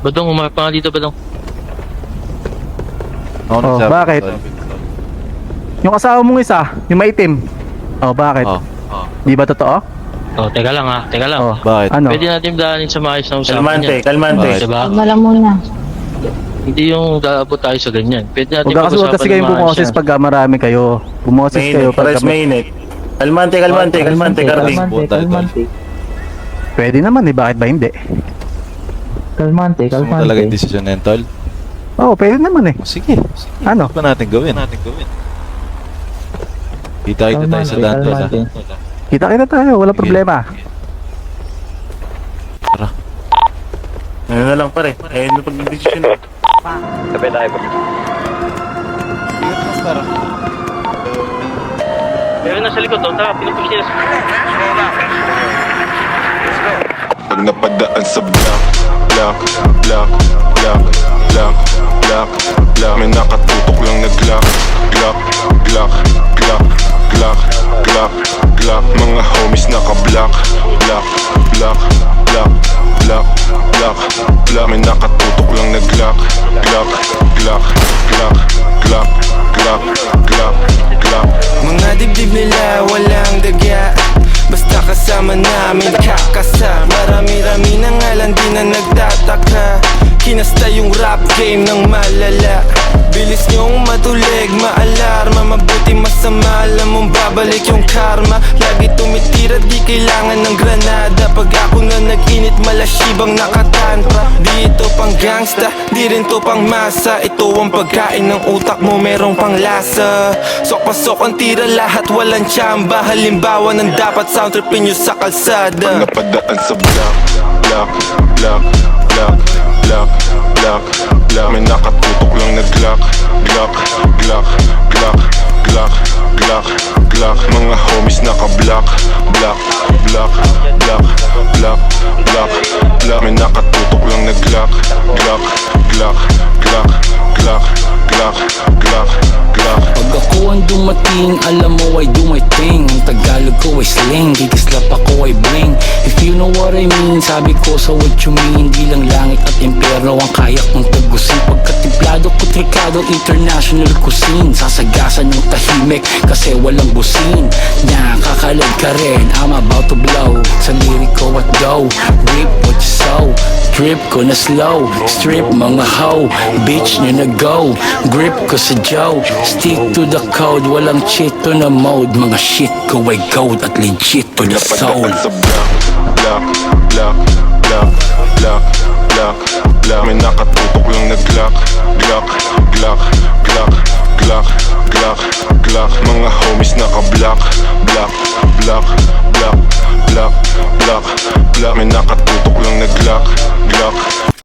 Badong, umapa nga dito, Badong. Oh, bakit? Yung asawa mong isa, yung maitim. Oh, bakit? Di ba totoo? Oh, teka lang ha, teka lang. Oh, bakit? Ano? Pwede natin daanin sa maayos na usapan Kalmante, yan. kalmante. Diba? Kalma lang muna. Hindi yung daabot tayo sa ganyan. Pwede natin Huwag kasi kayong bumoses pag marami kayo. Bumoses kayo Mainit, pag pares mainit. Kalmante, kalmante, kalmante, Karding. Kalmante. Pwede naman eh, bakit ba hindi? Kalmante. Gusto mo talaga yung desisyon na yun, tol? Oo, pwede naman eh. Sige. Ano? Ano ba natin gawin? Kita-kita tayo sa daan, tol. Kita-kita tayo, wala problema. Tara. Ano na lang pare, ayun na pag-desisyon. Sabay tayo ba? Ingat mas tara. Pero nasa likod daw, tara, pinupush nila sa... Pag napadaan sa block, block, block, block, block, block, block. May nakatutok lang na Glock, Glock, Glock, Glock, Glock, Glock, Glock. Mga homies naka-block, block, block, block, block, block, block. May nakatutok lang na Glock, Glock, Glock, Glock, Glock, Glock, Glock, Glock. Mga dibdib nila walang dagya, basta kasama namin kakasa. Marami-rami na nga lang di na nagtataka. Kinasta yung rap game ng malala. Bilis nyong matulig, maalarma. Mabuti masama, alam mong babalik yung karma. Lagi tumitira, di kailangan ng granada. Pag ako na nag-init, malasibang nakatantra. Di ito pang gangsta, di rin to pang masa. Ito ang pagkain ng utak mo, merong pang lasa. Sok-pasok ang tira, lahat walang tsamba. Halimbawa ng dapat sound tripin nyo sa kalsada. Pag napadaan sa block, block, block, block, block, block, block. May nakatutok lang na Glock, Glock, Glock, Glock, Glock, Glock, Glock. Mga homies naka-block, block, block, block, block, block, block. May nakatutok lang na Glock, Glock, Glock, Glock, Glock, Glock, Glock, Glock. Pag ako ang dumating, alam mo ay do my thing. Ang Tagalog ko ay sling, kikislap ako ay bling. If you know what I mean, sabi ko sa what you mean. Di lang langit at impyerno ang kaya kong tagusin. Pagkatimplado ko trikado, international cuisine. Sasagasan ng tahimik kasi walang busin. Nakakalag ka rin, I'm about to blow. Sa lirik ko at go, rip what you sow. Drip ko na slow, strip mga hoe. Bitch nyo na go, grip ko sa Joe. Stick to the code, walang cheat to na mode. Mga shit ko ay gold at legit to the soul. Napadaan sa block, block, block, block, block, block, block. May nakatutok lang na Glock, Glock, Glock, Glock, Glock, Glock, Glock. Mga homies naka-block, block, block, block, block, block, block. May nakatutok lang na Glock, Glock,